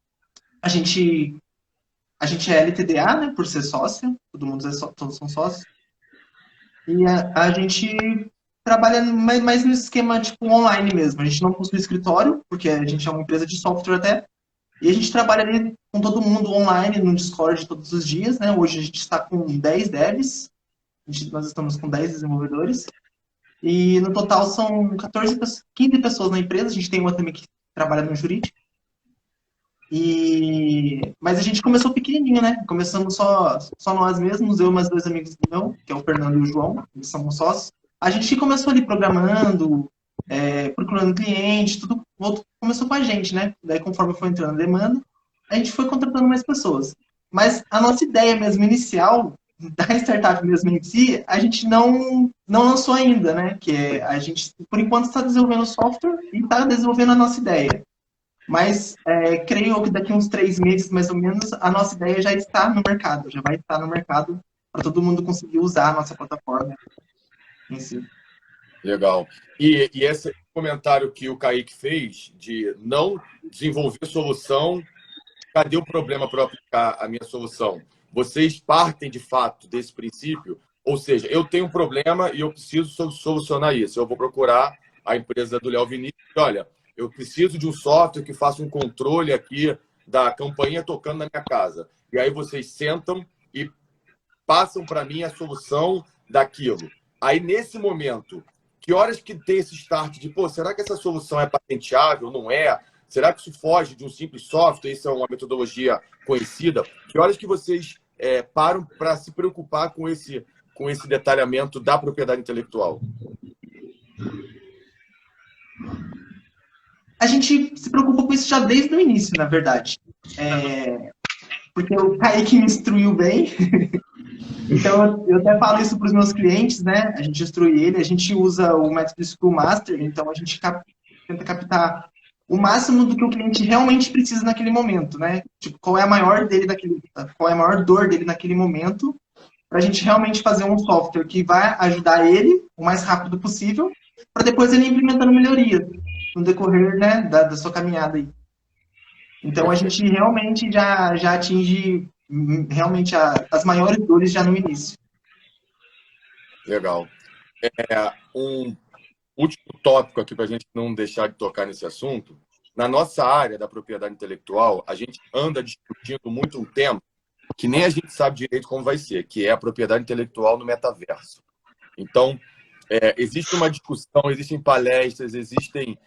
a gente é LTDA, né? Por ser sócia, todos são sócios. E a gente trabalha mais no esquema tipo online mesmo. A gente não possui escritório, porque a gente é uma empresa de software até. E a gente trabalha ali com todo mundo online, no Discord todos os dias, né? Hoje a gente está com 10 devs, nós estamos com 10 desenvolvedores. E no total são 15 pessoas na empresa, a gente tem uma também que trabalha no jurídico. Mas a gente começou pequenininho, né? Começamos só nós mesmos, eu e mais 2 amigos meus, que é o Fernando e o João, eles são sócios. A gente começou ali programando, procurando cliente, tudo começou com a gente, né? Daí, conforme foi entrando a demanda, a gente foi contratando mais pessoas. Mas a nossa ideia mesmo inicial, da startup mesmo em si, a gente não lançou ainda, né? Que a gente, por enquanto, está desenvolvendo o software e está desenvolvendo a nossa ideia. Mas creio que daqui uns 3 meses, mais ou menos, a nossa ideia já está no mercado, já vai estar no mercado para todo mundo conseguir usar a nossa plataforma em si. Legal. E esse comentário que o Kaique fez de não desenvolver solução, cadê o problema para aplicar a minha solução? Vocês partem, de fato, desse princípio? Ou seja, eu tenho um problema e eu preciso solucionar isso. Eu vou procurar a empresa do Léo Vinícius. Olha, eu preciso de um software que faça um controle aqui da campainha tocando na minha casa. E aí vocês sentam e passam para mim a solução daquilo. Aí, nesse momento, que horas que tem esse start de, pô, será que essa solução é patenteável? Não é? Será que isso foge de um simples software? Isso é uma metodologia conhecida? Que horas que vocês param para se preocupar com esse detalhamento da propriedade intelectual? A gente se preocupa com isso já desde o início, na verdade. Porque o Kaique me instruiu bem. Então, eu até falo isso para os meus clientes, né? A gente instrui ele, a gente usa o método Scrum Master, então a gente tenta captar o máximo do que o cliente realmente precisa naquele momento, né? Tipo, qual é a maior dor dele naquele momento, para a gente realmente fazer um software que vai ajudar ele o mais rápido possível, para depois ele implementando melhorias no decorrer, né, da sua caminhada aí. Então, a gente realmente já atinge realmente as maiores dores já no início. Legal. Um último tópico aqui para a gente não deixar de tocar nesse assunto. Na nossa área da propriedade intelectual, a gente anda discutindo muito um tema que nem a gente sabe direito como vai ser, que é a propriedade intelectual no metaverso. Então, existe uma discussão, existem palestras, existem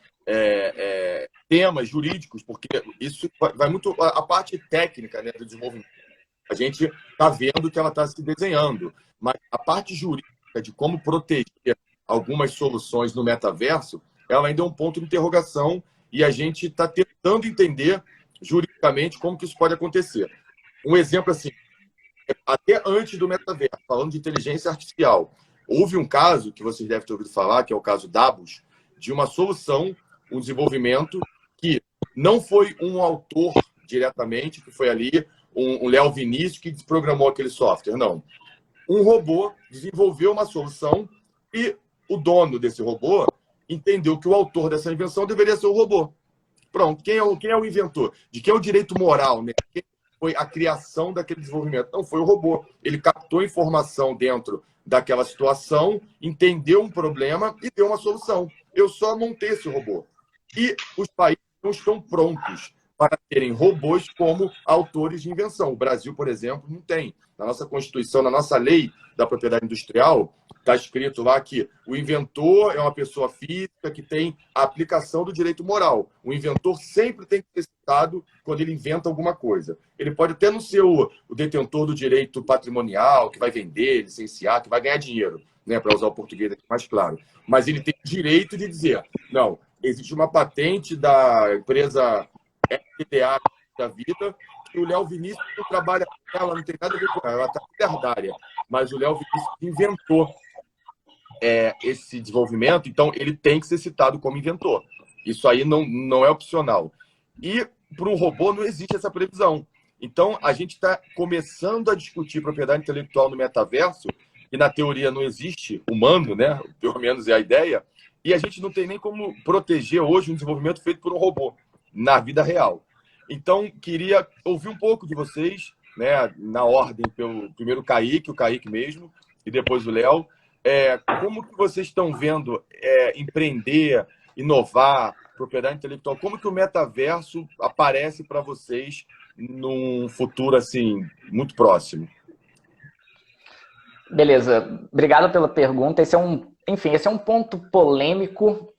temas jurídicos, porque isso vai muito a parte técnica, né, do desenvolvimento. A gente está vendo que ela está se desenhando, mas a parte jurídica de como proteger algumas soluções no metaverso, ela ainda é um ponto de interrogação e a gente está tentando entender juridicamente como que isso pode acontecer. Um exemplo assim, até antes do metaverso, falando de inteligência artificial, houve um caso que vocês devem ter ouvido falar, que é o caso Davos, de uma solução, um desenvolvimento que não foi um autor diretamente, que foi ali um Léo Vinícius que desprogramou aquele software, não. Um robô desenvolveu uma solução e o dono desse robô entendeu que o autor dessa invenção deveria ser o robô. Pronto, quem é o inventor? De quem é o direito moral, né? Quem foi a criação daquele desenvolvimento? Não, foi o robô. Ele captou informação dentro daquela situação, entendeu um problema e deu uma solução. Eu só montei esse robô. E os países não estão prontos para terem robôs como autores de invenção. O Brasil, por exemplo, não tem. Na nossa Constituição, na nossa lei da propriedade industrial, está escrito lá que o inventor é uma pessoa física que tem a aplicação do direito moral. O inventor sempre tem que ser citado quando ele inventa alguma coisa. Ele pode até não ser o detentor do direito patrimonial, que vai vender, licenciar, que vai ganhar dinheiro, né, para usar o português aqui mais claro. Mas ele tem o direito de dizer, não, existe uma patente da empresa FTDA da vida, que o Léo Vinícius não trabalha com ela, não tem nada a ver com ela está miliardária. Mas o Léo Vinícius inventou esse desenvolvimento, então ele tem que ser citado como inventor. Isso aí não é opcional. E para o robô não existe essa previsão. Então a gente está começando a discutir propriedade intelectual no metaverso, que na teoria não existe humano, né? Pelo menos é a ideia, e a gente não tem nem como proteger hoje um desenvolvimento feito por um robô na vida real. Então, queria ouvir um pouco de vocês, né, na ordem, pelo primeiro o Kaique mesmo, e depois o Léo. Como que vocês estão vendo empreender, inovar, propriedade intelectual? Como que o metaverso aparece para vocês num futuro assim muito próximo? Beleza, obrigado pela pergunta. Esse é um ponto polêmico,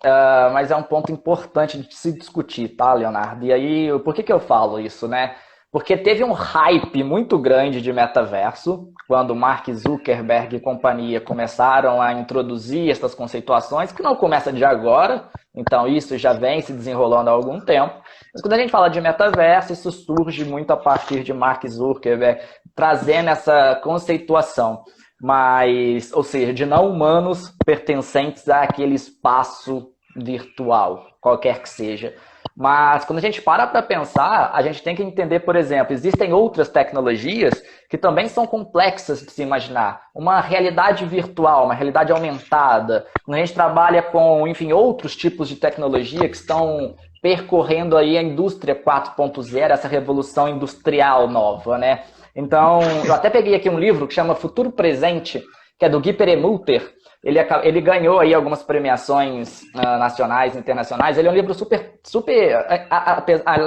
mas é um ponto importante de se discutir, tá, Leonardo? E aí, por que eu falo isso, né? Porque teve um hype muito grande de metaverso, quando Mark Zuckerberg e companhia começaram a introduzir essas conceituações, que não começa de agora, então isso já vem se desenrolando há algum tempo. Mas quando a gente fala de metaverso, isso surge muito a partir de Mark Zuckerberg, trazendo essa conceituação. Mas, ou seja, de não humanos pertencentes àquele espaço virtual, qualquer que seja. Mas quando a gente para pensar, a gente tem que entender, por exemplo, existem outras tecnologias que também são complexas de se imaginar. Uma realidade virtual, uma realidade aumentada. Quando a gente trabalha com, enfim, outros tipos de tecnologia que estão percorrendo aí a indústria 4.0, essa revolução industrial nova, né? Então, eu até peguei aqui um livro que chama Futuro Presente, que é do Guy Perremutter, Ele ganhou aí algumas premiações nacionais e internacionais. Ele é um livro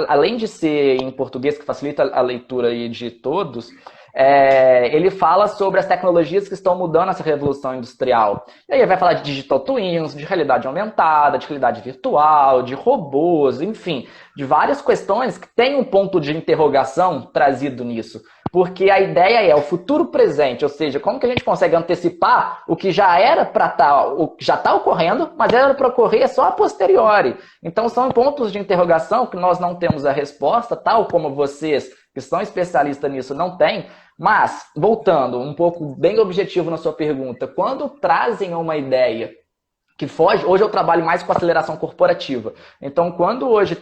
além de ser em português, que facilita a leitura aí de todos, ele fala sobre as tecnologias que estão mudando essa revolução industrial. E aí ele vai falar de digital twins, de realidade aumentada, de realidade virtual, de robôs, enfim, de várias questões que tem um ponto de interrogação trazido nisso. Porque a ideia é o futuro presente, ou seja, como que a gente consegue antecipar o que já era para já está ocorrendo, mas era para ocorrer só a posteriori. Então são pontos de interrogação que nós não temos a resposta, tal como vocês, que são especialistas nisso, não têm. Mas, voltando um pouco bem objetivo na sua pergunta, quando trazem uma ideia que foge, hoje eu trabalho mais com aceleração corporativa. Então, quando hoje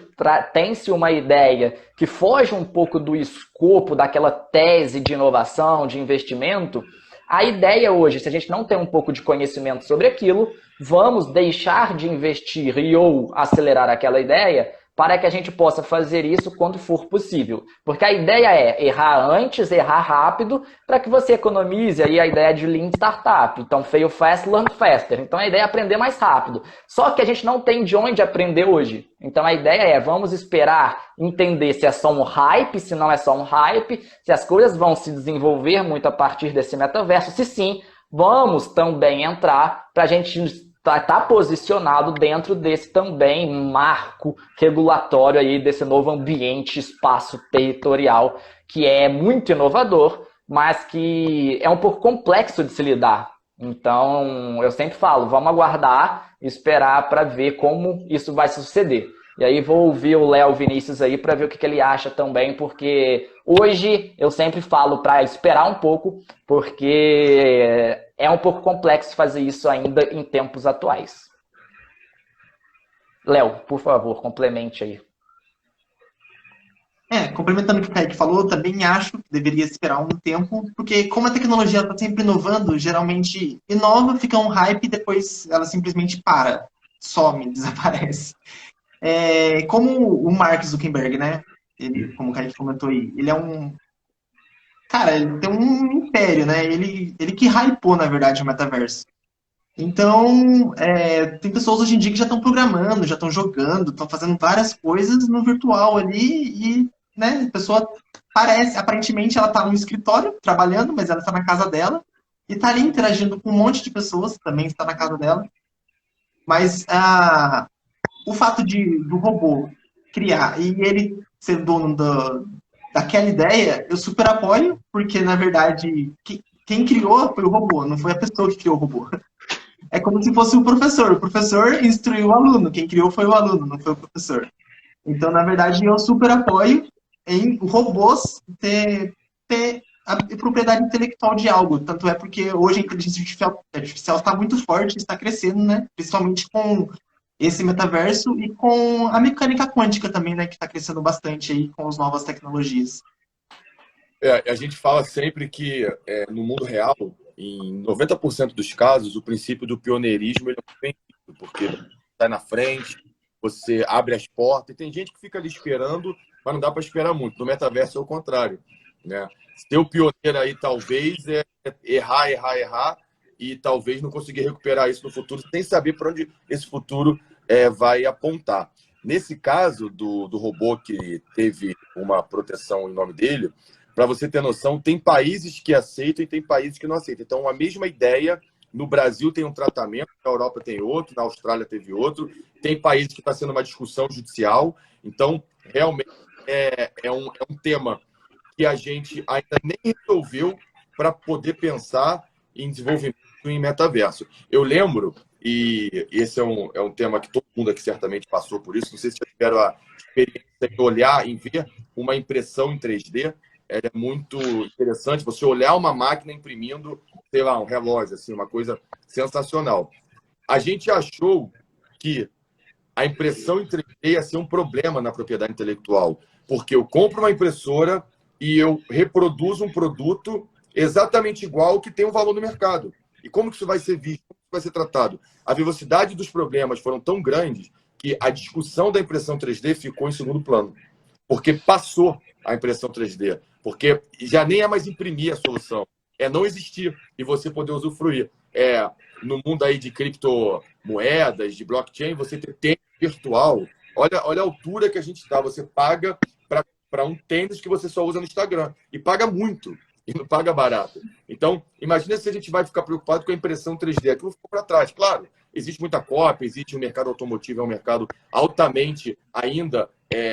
tem-se uma ideia que foge um pouco do escopo daquela tese de inovação, de investimento, a ideia hoje, se a gente não tem um pouco de conhecimento sobre aquilo, vamos deixar de investir e ou acelerar aquela ideia para que a gente possa fazer isso quando for possível. Porque a ideia é errar antes, errar rápido, para que você economize aí a ideia de Lean Startup. Então, fail fast, learn faster. Então, a ideia é aprender mais rápido. Só que a gente não tem de onde aprender hoje. Então, a ideia é, vamos esperar entender se é só um hype, se não é só um hype, se as coisas vão se desenvolver muito a partir desse metaverso. Se sim, vamos também entrar para a gente tá posicionado dentro desse também marco regulatório aí, desse novo ambiente, espaço territorial, que é muito inovador, mas que é um pouco complexo de se lidar. Então, eu sempre falo, vamos aguardar e esperar para ver como isso vai suceder. E aí vou ouvir o Léo Vinícius aí para ver o que ele acha também, porque hoje eu sempre falo para esperar um pouco, porque é um pouco complexo fazer isso ainda em tempos atuais. Léo, por favor, complemente aí. Complementando o que o Kaique falou, eu também acho que deveria esperar um tempo, porque como a tecnologia está sempre inovando, geralmente inova, fica um hype e depois ela simplesmente para, some, desaparece. Como o Mark Zuckerberg, né? Ele, como o Kaique comentou aí, ele é um... Cara, ele tem um império, né? Ele que hypou, na verdade, o metaverso. Então, tem pessoas hoje em dia que já estão programando, já estão jogando, estão fazendo várias coisas no virtual ali e, né, a pessoa aparentemente ela está no escritório trabalhando, mas ela está na casa dela e está ali interagindo com um monte de pessoas que também está na casa dela. Mas o fato do robô criar e ele ser dono daquela ideia, eu super apoio, porque, na verdade, quem criou foi o robô, não foi a pessoa que criou o robô. É como se fosse o professor. O professor instruiu o aluno, quem criou foi o aluno, não foi o professor. Então, na verdade, eu super apoio em robôs ter a propriedade intelectual de algo. Tanto é porque hoje a inteligência artificial está muito forte, está crescendo, né? Principalmente com esse metaverso e com a mecânica quântica também, né? Que está crescendo bastante aí com as novas tecnologias. A gente fala sempre que no mundo real, em 90% dos casos, o princípio do pioneirismo ele é muito bem-vindo, porque você sai na frente, você abre as portas, e tem gente que fica ali esperando, mas não dá para esperar muito. No metaverso é o contrário, né? Ser o pioneiro aí talvez é errar, e talvez não conseguir recuperar isso no futuro, sem saber para onde esse futuro vai apontar. Nesse caso do robô que teve uma proteção em nome dele, para você ter noção, tem países que aceitam e tem países que não aceitam. Então, a mesma ideia, no Brasil tem um tratamento, na Europa tem outro, na Austrália teve outro, tem países que está sendo uma discussão judicial. Então, realmente, é um tema que a gente ainda nem resolveu para poder pensar em desenvolvimento em metaverso. Eu lembro, e esse é um tema que todo mundo aqui certamente passou por isso, não sei se já tiveram a experiência de olhar e ver uma impressão em 3D, é muito interessante você olhar uma máquina imprimindo, sei lá, um relógio, assim, uma coisa sensacional. A gente achou que a impressão em 3D ia ser um problema na propriedade intelectual, porque eu compro uma impressora e eu reproduzo um produto exatamente igual ao que tem um valor no mercado. E como que isso vai ser visto? Como vai ser tratado? A velocidade dos problemas foram tão grandes que a discussão da impressão 3D ficou em segundo plano, porque passou a impressão 3D, porque já nem é mais imprimir a solução, é não existir e você poder usufruir. No mundo aí de criptomoedas, de blockchain, você ter tênis virtual. Olha a altura que a gente está. Você paga para um tênis que você só usa no Instagram. E paga muito. E não paga barato. Então, imagina se a gente vai ficar preocupado com a impressão 3D. Aquilo ficou para trás. Claro, existe muita cópia, existe o mercado automotivo, é um mercado altamente ainda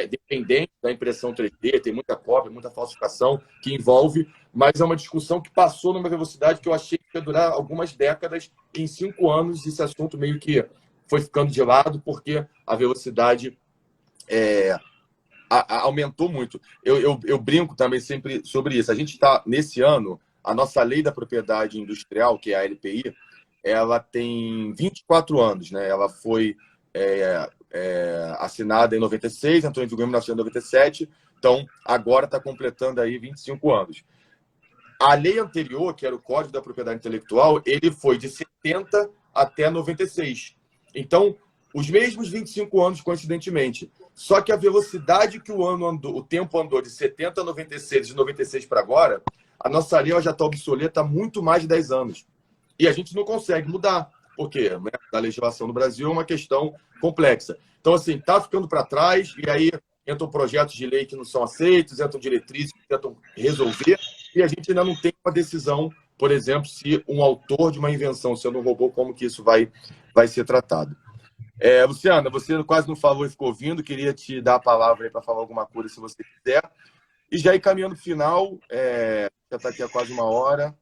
dependente da impressão 3D, tem muita cópia, muita falsificação que envolve, mas é uma discussão que passou numa velocidade que eu achei que ia durar algumas décadas. Em 5 anos, esse assunto meio que foi ficando de lado, porque a velocidade aumentou muito. Eu brinco também sempre sobre isso. A gente está, nesse ano, a nossa lei da propriedade industrial, que é a LPI, ela tem 24 anos, né? Ela foi assinada em 96, entrou em vigor em 1997, então agora está completando aí 25 anos. A lei anterior, que era o Código da Propriedade Intelectual, ele foi de 70 até 96. Então, os mesmos 25 anos, coincidentemente. Só que a velocidade que o tempo andou de 70 a 96, de 96 para agora, a nossa lei já está obsoleta há muito mais de 10 anos. E a gente não consegue mudar, porque a legislação no Brasil é uma questão complexa. Então, assim, está ficando para trás, e aí entram projetos de lei que não são aceitos, entram diretrizes que tentam resolver, e a gente ainda não tem uma decisão, por exemplo, se um autor de uma invenção sendo um robô, como que isso vai ser tratado. Luciana, você quase não falou e ficou ouvindo, queria te dar a palavra aí para falar alguma coisa, se você quiser. E já ir caminhando para o final, já está aqui há quase 1 hora.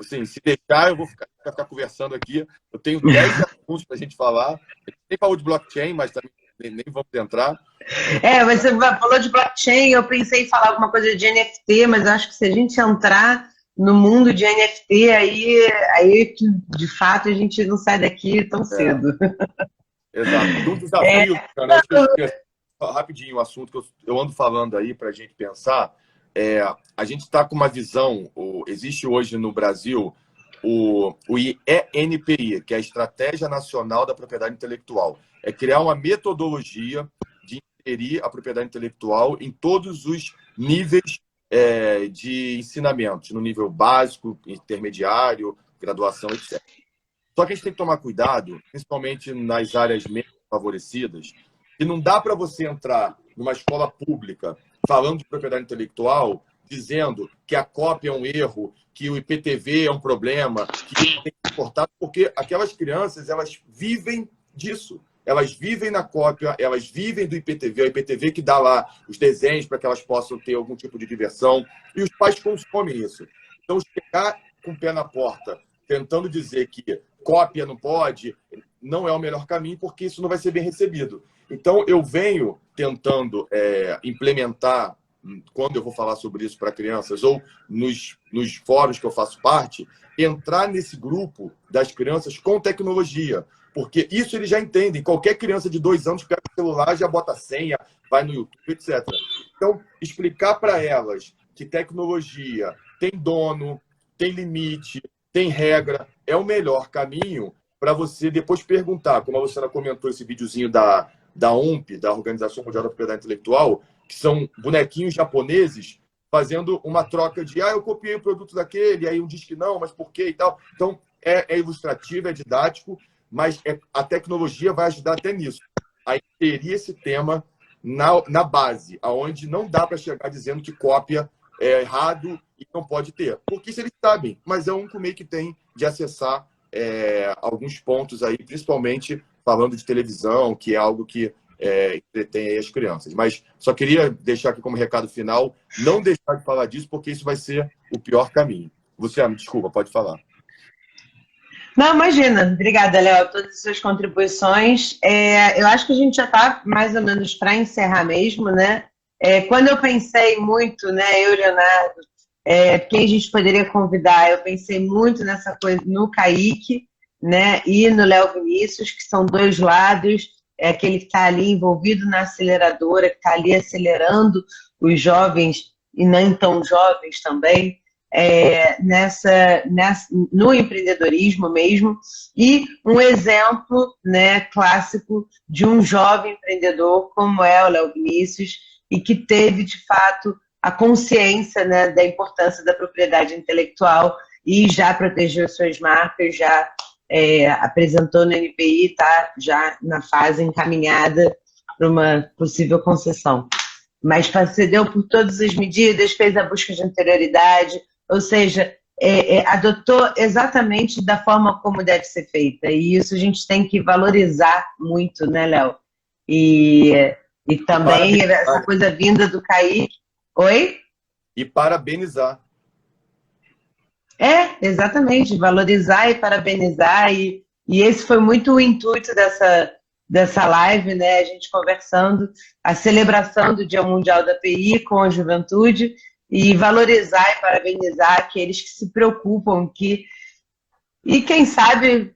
Assim, se deixar, eu vou ficar conversando aqui. Eu tenho 10 assuntos para a gente falar. A gente nem falou de blockchain, mas também nem vamos entrar. Você falou de blockchain, eu pensei em falar alguma coisa de NFT, mas eu acho que se a gente entrar no mundo de NFT, aí de fato a gente não sai daqui tão cedo. Exato. Um desafio, cara, acho que rapidinho o assunto que eu ando falando aí para a gente pensar. A gente está com uma visão, existe hoje no Brasil o ENPI, que é a Estratégia Nacional da Propriedade Intelectual. É criar uma metodologia de inserir a propriedade intelectual em todos os níveis de ensinamento, no nível básico, intermediário, graduação, etc. Só que a gente tem que tomar cuidado, principalmente nas áreas menos favorecidas, que não dá para você entrar numa escola pública falando de propriedade intelectual, dizendo que a cópia é um erro, que o IPTV é um problema, que tem que ser cortado, porque aquelas crianças, elas vivem disso. Elas vivem na cópia, elas vivem do IPTV, é o IPTV que dá lá os desenhos para que elas possam ter algum tipo de diversão, e os pais consomem isso. Então, chegar com o pé na porta, tentando dizer que cópia não pode, não é o melhor caminho, porque isso não vai ser bem recebido. Então, eu venho tentando implementar, quando eu vou falar sobre isso para crianças, ou nos fóruns que eu faço parte, entrar nesse grupo das crianças com tecnologia, porque isso eles já entendem. Qualquer criança de 2 anos pega o celular, já bota a senha, vai no YouTube, etc. Então, explicar para elas que tecnologia tem dono, tem limite, tem regra, é o melhor caminho para você depois perguntar, como a Luciana comentou esse videozinho da OMP, da Organização Mundial da Propriedade Intelectual, que são bonequinhos japoneses fazendo uma troca de eu copiei o produto daquele, aí um diz que não, mas por quê e tal. Então, é ilustrativo, é didático, mas a tecnologia vai ajudar até nisso. A inserir esse tema na base, aonde não dá para chegar dizendo que cópia é errado e não pode ter. Porque isso eles sabem, mas é o único meio que tem de acessar alguns pontos aí, principalmente falando de televisão, que é algo que entretém aí as crianças. Mas só queria deixar aqui como recado final, não deixar de falar disso, porque isso vai ser o pior caminho. Luciano, desculpa, pode falar. Não, imagina. Obrigada, Léo, todas as suas contribuições. Eu acho que a gente já está mais ou menos para encerrar mesmo, né? Quando eu pensei muito, né, eu, Leonardo, quem a gente poderia convidar, eu pensei muito nessa coisa, no Kaique, né, e no Léo Vinícius, que são 2 lados, aquele que está ali envolvido na aceleradora, que está ali acelerando os jovens e não tão jovens também, no empreendedorismo mesmo, e um exemplo, né, clássico de um jovem empreendedor como é o Léo Vinícius, e que teve, de fato, a consciência, né, da importância da propriedade intelectual e já protegeu suas marcas, já apresentou no NPI, está já na fase encaminhada para uma possível concessão. Mas procedeu por todas as medidas, fez a busca de anterioridade, ou seja, adotou exatamente da forma como deve ser feita. E isso a gente tem que valorizar muito, né, Léo? E também essa coisa vinda do CAI. Oi? E parabenizar. Exatamente, valorizar e parabenizar. E esse foi muito o intuito dessa live, né? A gente conversando, a celebração do Dia Mundial da PI com a juventude e valorizar e parabenizar aqueles que se preocupam e quem sabe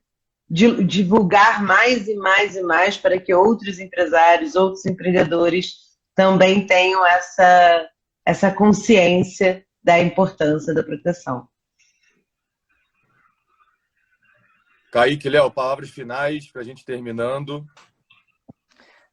divulgar mais e mais e mais para que outros empresários, outros empreendedores também tenham essa consciência da importância da proteção. Kaique, Léo, palavras finais para a gente terminando.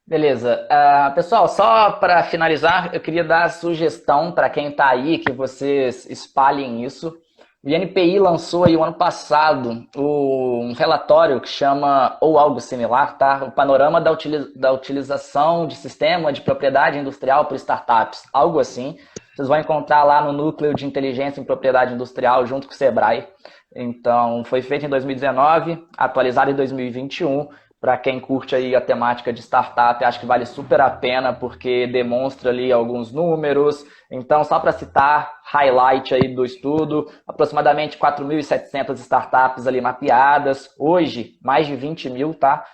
Beleza. Pessoal, só para finalizar, eu queria dar a sugestão para quem está aí, que vocês espalhem isso. O INPI lançou aí o ano passado um relatório que chama, ou algo similar, tá? O panorama da utilização de sistema de propriedade industrial por startups, algo assim. Vocês vão encontrar lá no Núcleo de Inteligência em Propriedade Industrial, junto com o Sebrae. Então, foi feito em 2019, atualizado em 2021. Para quem curte aí a temática de startup, acho que vale super a pena, porque demonstra ali alguns números. Então, só para citar, highlight aí do estudo, aproximadamente 4.700 startups ali mapeadas. Hoje, mais de 20 mil, tá?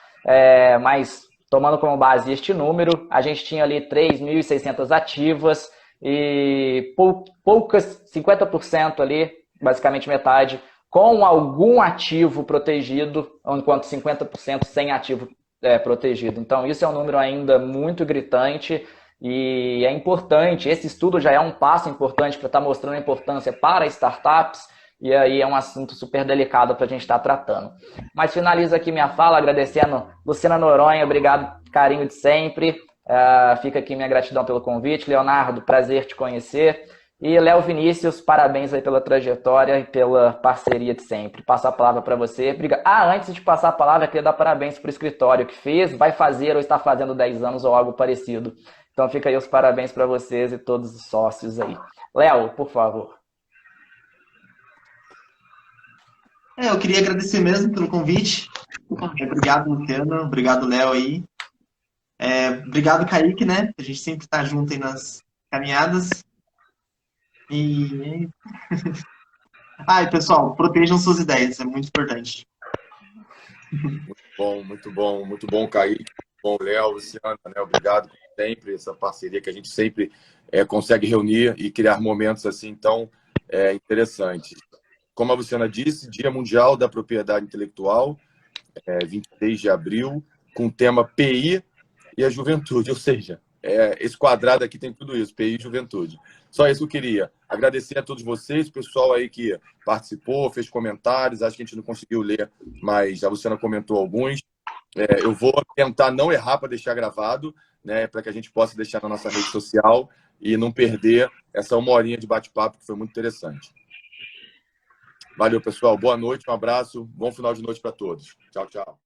Mas, tomando como base este número, a gente tinha ali 3.600 ativas e poucas, 50% ali, basicamente metade, com algum ativo protegido, enquanto 50% sem ativo protegido. Então, isso é um número ainda muito gritante e é importante. Esse estudo já é um passo importante para estar mostrando a importância para startups, e aí é um assunto super delicado para a gente estar tratando. Mas finalizo aqui minha fala agradecendo Luciana Noronha, obrigado, carinho de sempre. Fica aqui minha gratidão pelo convite. Leonardo, prazer te conhecer. E Léo Vinícius, parabéns aí pela trajetória e pela parceria de sempre. Passo a palavra para você. Antes de passar a palavra, eu queria dar parabéns para o escritório que fez, vai fazer ou está fazendo 10 anos ou algo parecido. Então fica aí os parabéns para vocês e todos os sócios aí. Léo, por favor. Eu queria agradecer mesmo pelo convite. Obrigado, Luciano. Obrigado, Léo aí. Obrigado, Kaique, né? A gente sempre está junto aí nas caminhadas. E pessoal, protejam suas ideias, é muito importante. Muito bom, Kaique. Bom, Léo, Luciana, né? Obrigado por sempre, essa parceria que a gente sempre consegue reunir e criar momentos assim tão interessantes. Como a Luciana disse, Dia Mundial da Propriedade Intelectual, 23 de abril, com o tema PI e a juventude, ou seja, esse quadrado aqui tem tudo isso, PI e juventude. Só isso que eu queria. Agradecer a todos vocês, o pessoal aí que participou, fez comentários, acho que a gente não conseguiu ler, mas a Luciana comentou alguns. Eu vou tentar não errar para deixar gravado, né, para que a gente possa deixar na nossa rede social e não perder essa 1 horinha de bate-papo, que foi muito interessante. Valeu, pessoal. Boa noite, um abraço, bom final de noite para todos. Tchau, tchau.